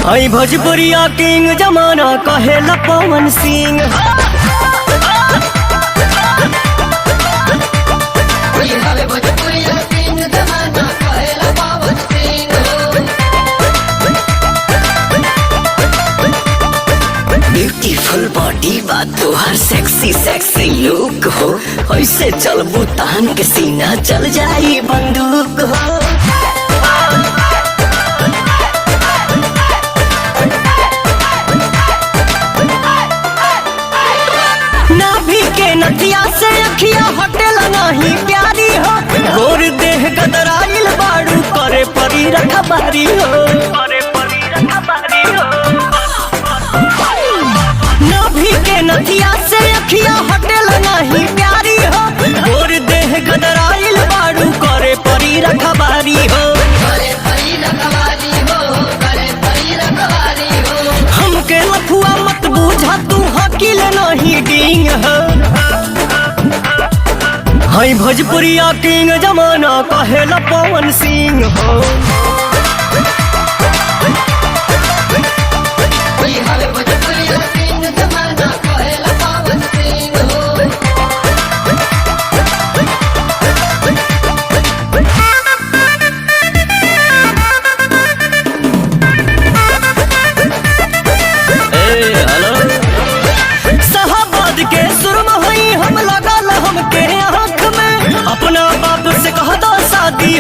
हई भोजपुरिया किंग जमाना कहेला पवन सिंह। ब्यूटीफुल बॉडी बा तोहर सेक्सी सेक्सी लुक हो, ऐसे चलबू तान के सीना चल जाई बंदूक हो। नाभि के नथिया से अखिया हटेल नहीं प्यारी हो, गोर देह गदराइल बाड़ू करे परी रखबारी हो, करे परी रखबारी हो। नाभि के नथिया से अखिया हटेल नहीं प्यारी हो, गोर देह गदराइल बाड़ू करे परी रखबारी हो, करे परी रखबारी हो, करे परी रखबारी हो। हमके लफुआ मत बूझा तू हकील नहीं डिंग हो। हई भोजपुरिया किंग जमाना कहेला पवन सिंह हो।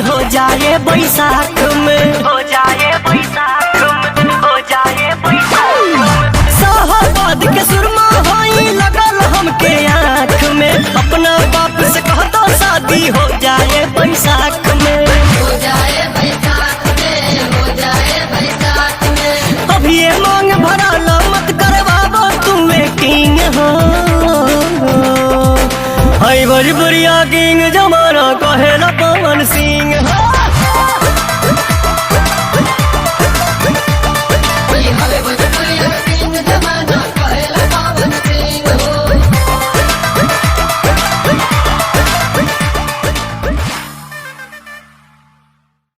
हो जाए बैसाख में, हो जाए बैसाख में, हो जाए बैसाख में। शाहबाद के सुरमा होई लगल हमके आँख में, अपना बाप से कहता शादी हो जाए बैसाख में, हो जाए बैसाख में, हो जाए बैसाख में। अभी ये मांग भराला मत करवाबो तू किंग हो। हई भोजपुरिया किंग जमाना कहेला पवन सिंह।